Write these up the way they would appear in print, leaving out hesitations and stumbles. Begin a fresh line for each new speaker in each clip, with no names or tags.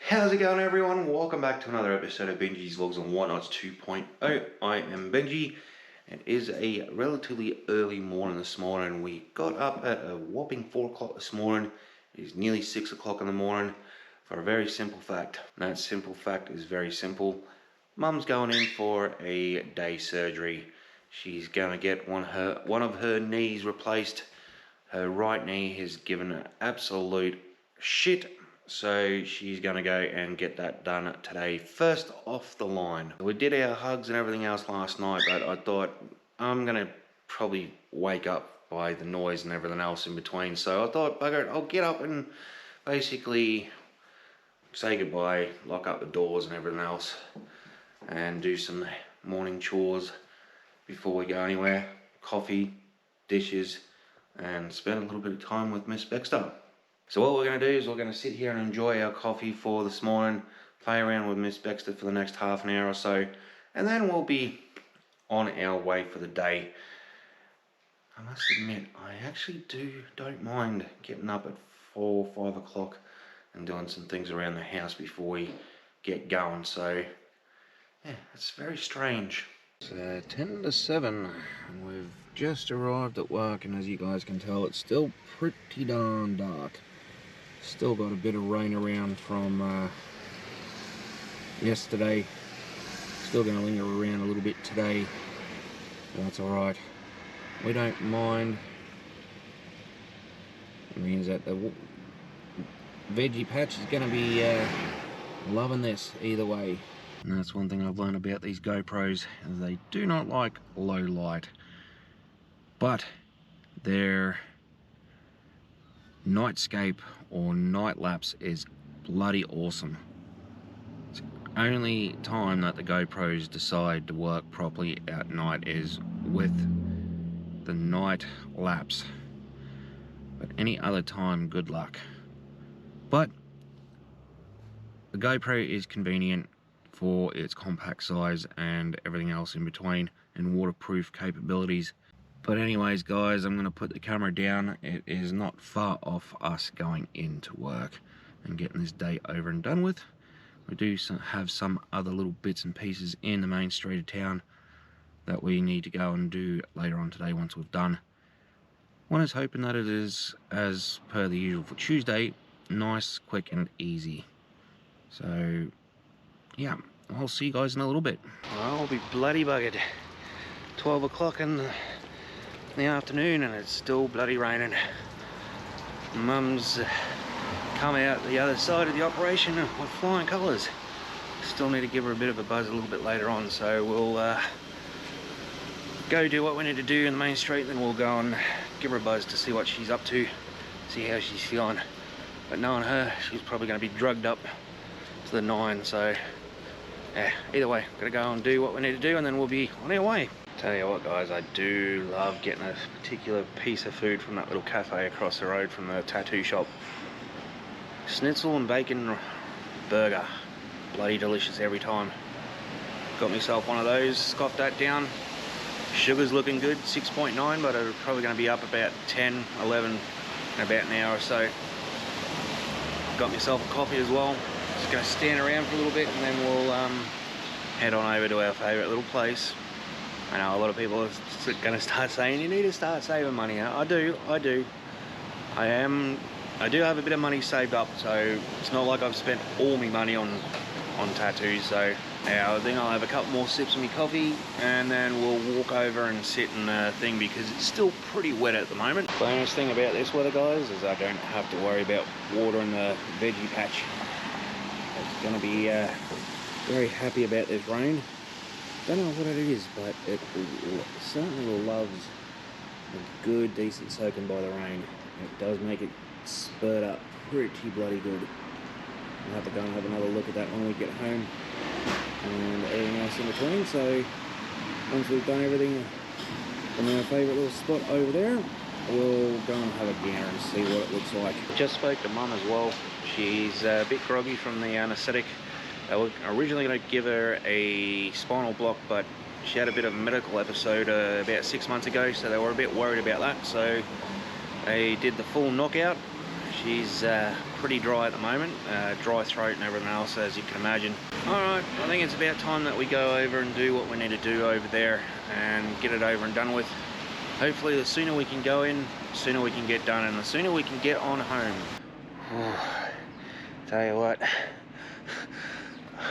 How's it going, everyone? Welcome back to another episode of Benji's Vlogs and Whatnots 2.0. I am Benji. It is a relatively early morning this morning. We got up at a whopping 4 o'clock this morning. It is nearly 6 o'clock in the morning for a very simple fact. And that simple fact is very simple. Mum's going in for a day surgery. She's going to get one of her knees replaced. Her right knee has given an absolute shit. So she's going to go and get that done today, first off the line. We did our hugs and everything else last night, but I thought I'm going to probably wake up by the noise and everything else in between. So I thought, bugger it, I'll get up and basically say goodbye, lock up the doors and everything else, and do some morning chores before we go anywhere. Coffee, dishes, and spend a little bit of time with Miss Baxter. So what we're going to do is we're going to sit here and enjoy our coffee for this morning, play around with Miss Baxter for the next half an hour or so, and then we'll be on our way for the day. I must admit, I actually don't mind getting up at 4 or 5 o'clock and doing some things around the house before we get going. So yeah, it's very strange. It's 10 to 7 and we've just arrived at work, and as you guys can tell, it's still pretty darn dark. Still got a bit of rain around from yesterday. Still going to linger around a little bit today. But that's alright. We don't mind. It means that the veggie patch is going to be loving this either way. And that's one thing I've learned about these GoPros, is they do not like low light. But their nightscape or night lapse is bloody awesome. It's the only time that the GoPros decide to work properly at night is with the night lapse. But any other time, good luck. But the GoPro is convenient for its compact size and everything else in between, and waterproof capabilities. But anyways guys, I'm going to put the camera down. It is not far off us going into work and getting this day over and done with. We do have some other little bits and pieces in the main street of town that we need to go and do later on today once we've done. One is hoping that it is, as per the usual for Tuesday, nice, quick and easy. So yeah, I'll see you guys in a little bit. I'll be bloody buggered. 12 o'clock in the afternoon and it's still bloody raining. Mum's come out the other side of the operation with flying colours. Still need to give her a bit of a buzz a little bit later on, so we'll go do what we need to do in the main street, then we'll go and give her a buzz to see what she's up to, see how she's feeling. But knowing her, she's probably going to be drugged up to the 9, so yeah, either way, gotta go and do what we need to do and then we'll be on our way. Tell you what guys, I do love getting a particular piece of food from that little cafe across the road from the tattoo shop. Schnitzel and bacon burger, bloody delicious every time. Got myself one of those, scoffed that down. Sugar's looking good, 6.9, but it's probably going to be up about 10, 11 in about an hour or so. Got myself a coffee as well. Just going to stand around for a little bit and then we'll head on over to our favourite little place. I know a lot of people are going to start saying you need to start saving money. I do. I do have a bit of money saved up, so it's not like I've spent all my money on tattoos. So now I think I'll have a couple more sips of my coffee and then we'll walk over and sit in the thing because it's still pretty wet at the moment. Bonus thing about this weather guys is I don't have to worry about watering the veggie patch. It's going to be very happy about this rain. Don't know what it is, but it certainly loves a good, decent soaking by the rain. It does make it spurt up pretty bloody good. I'll have to go and have another look at that when we get home and everything else in between. So once we've done everything from our favourite little spot over there, we'll go and have a gander and see what it looks like. Just spoke to Mum as well. She's a bit groggy from the anaesthetic. They were originally going to give her a spinal block, but she had a bit of a medical episode about 6 months ago, so they were a bit worried about that. So they did the full knockout. She's pretty dry at the moment, dry throat and everything else, as you can imagine. Alright, I think it's about time that we go over and do what we need to do over there and get it over and done with. Hopefully the sooner we can go in, the sooner we can get done, and the sooner we can get on home. Tell you what,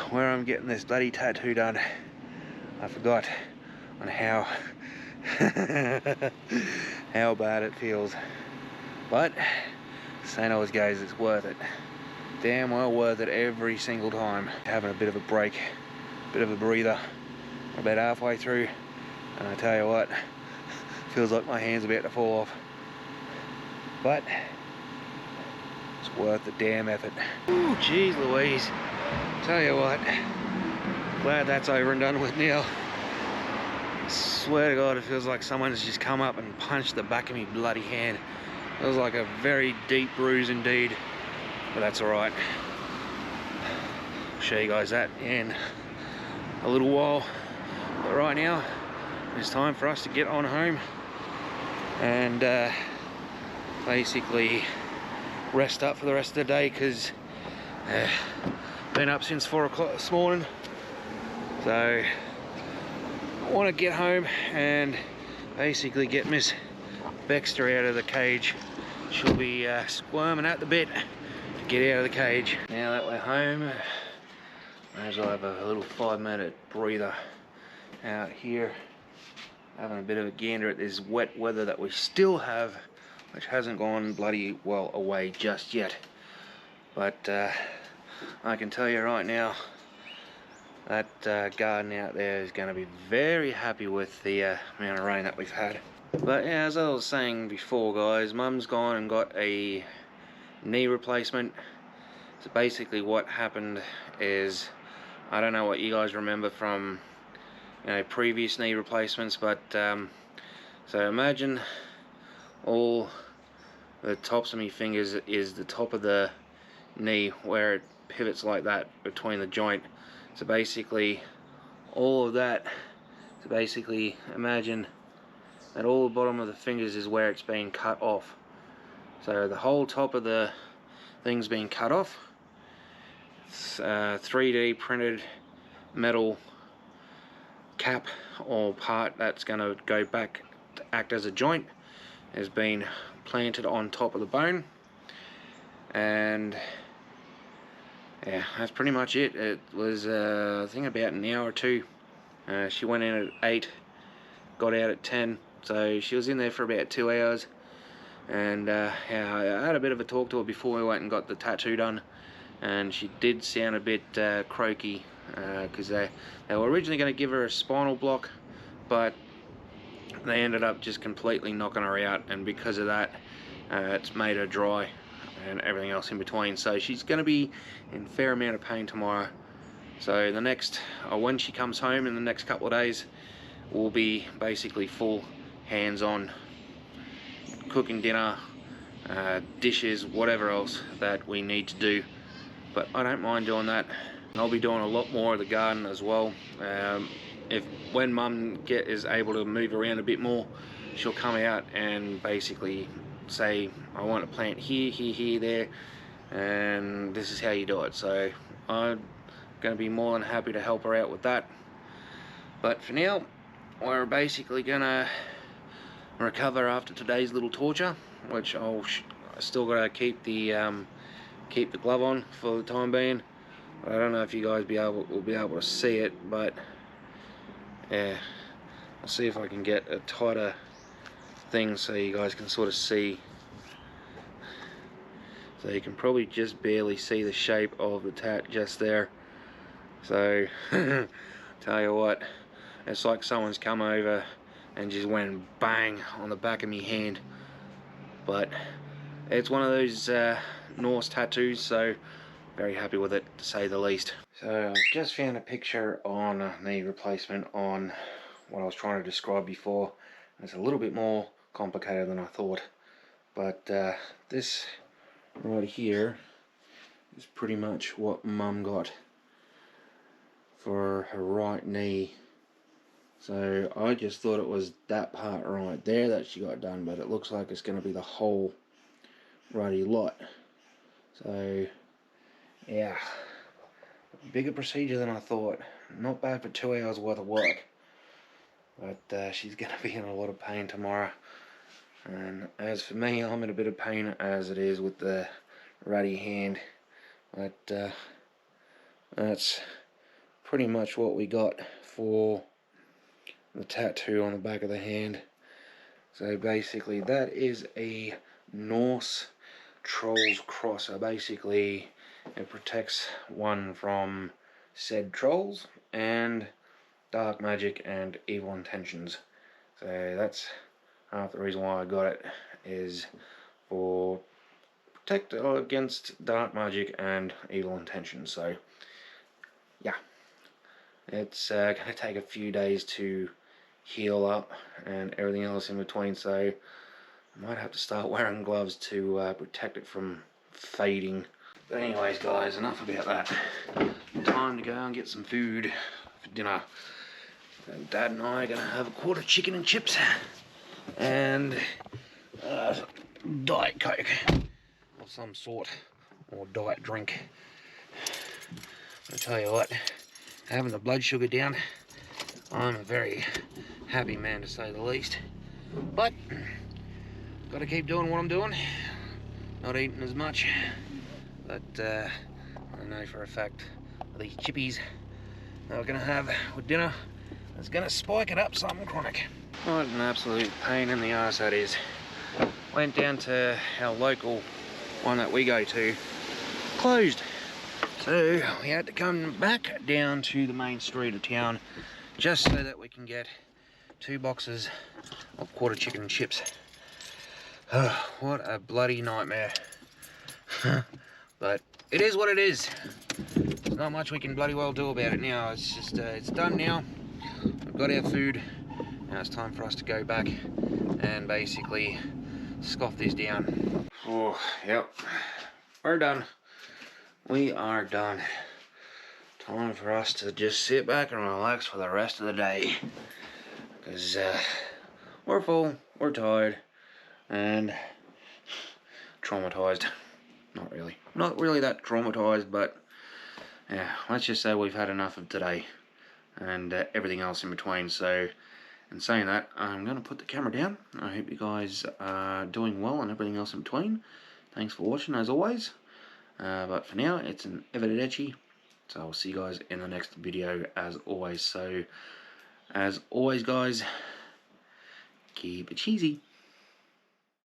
where I'm getting this bloody tattoo done, I forgot on how how bad it feels. But saying always goes, it's worth it. Damn well worth it every single time. Having a bit of a break, bit of a breather. About halfway through, and I tell you what, feels like my hand's about to fall off. But it's worth the damn effort. Ooh, jeez Louise. Tell you what, glad that's over and done with now. Swear to God, it feels like someone's just come up and punched the back of me bloody hand. It was like a very deep bruise indeed, but that's alright. I'll show you guys that in a little while. But right now, it's time for us to get on home and basically rest up for the rest of the day, because been up since 4 o'clock this morning. So I want to get home and basically get Miss Baxter out of the cage. She'll be squirming at the bit to get out of the cage. Now that we're home, may as well have a little 5-minute breather out here, having a bit of a gander at this wet weather that we still have, which hasn't gone bloody well away just yet. But I can tell you right now, that garden out there is going to be very happy with the amount of rain that we've had. But yeah, as I was saying before, guys, Mum's gone and got a knee replacement. So basically what happened is, I don't know what you guys remember from, you know, previous knee replacements, but so imagine all the tops of my fingers is the top of the knee where it pivots like that between the joint. So basically all of that, so basically imagine that all the bottom of the fingers is where it's being cut off. So the whole top of the thing's being cut off. It's 3D printed metal cap or part that's going to go back to act as a joint has been planted on top of the bone, and yeah, that's pretty much it. It was I think about an hour or two. She went in at 8, got out at 10, so she was in there for about 2 hours. And yeah, I had a bit of a talk to her before we went and got the tattoo done, and she did sound a bit croaky, because they were originally going to give her a spinal block, but they ended up just completely knocking her out, and because of that, it's made her dry and everything else in between. So she's going to be in a fair amount of pain tomorrow. So the next, when she comes home in the next couple of days, will be basically full hands-on cooking dinner, dishes, whatever else that we need to do. But I don't mind doing that. I'll be doing a lot more of the garden as well. When Mum is able to move around a bit more, she'll come out and basically say, I want to plant here, here, here, there, and this is how you do it. So I'm going to be more than happy to help her out with that. But for now, we're basically going to recover after today's little torture, which I still got to keep the glove on for the time being. I don't know if you guys will be able to see it, but yeah, I'll see if I can get a tighter thing so you guys can sort of see. So you can probably just barely see the shape of the tat just there. So tell you what, it's like someone's come over and just went bang on the back of my hand. But it's one of those Norse tattoos, so very happy with it, to say the least. So I've just found a picture on a knee replacement on what I was trying to describe before. It's a little bit more complicated than I thought, but this right here is pretty much what Mum got for her right knee. So I just thought it was that part right there that she got done, but it looks like it's going to be the whole ruddy lot. So yeah, bigger procedure than I thought. Not bad for 2 hours worth of work, but she's gonna be in a lot of pain tomorrow. And as for me, I'm in a bit of pain as it is with the ruddy hand, but that's pretty much what we got for the tattoo on the back of the hand. So basically that is a Norse Trolls cross. So basically it protects one from said trolls and dark magic and evil intentions. So that's half the reason why I got it, is for protect against dark magic and evil intentions. So yeah, it's going to take a few days to heal up and everything else in between, so I might have to start wearing gloves to protect it from fading. But anyways guys, enough about that. Time to go and get some food for dinner. And Dad and I are going to have a quarter chicken and chips and Diet Coke of some sort, or diet drink. I'll tell you what, having the blood sugar down, I'm a very happy man to say the least. But got to keep doing what I'm doing, not eating as much. But I know for a fact these chippies that we're going to have with dinner is going to spike it up something chronic. What an absolute pain in the arse that is. Went down to our local one that we go to, closed. So we had to come back down to the main street of town just so that we can get 2 boxes of quarter chicken and chips. Oh, what a bloody nightmare. But it is what it is. There's not much we can bloody well do about it now. It's just, it's done now. We've got our food. Now it's time for us to go back and basically scoff this down. Oh, yep. We're done. We are done. Time for us to just sit back and relax for the rest of the day. Because we're full, we're tired, and traumatized. Not really. Not really that traumatized, but yeah, let's just say we've had enough of today and everything else in between. So, in saying that, I'm going to put the camera down. I hope you guys are doing well and everything else in between. Thanks for watching as always. But for now, it's an arrivederci. So I'll see you guys in the next video as always. So, as always guys, keep it cheesy.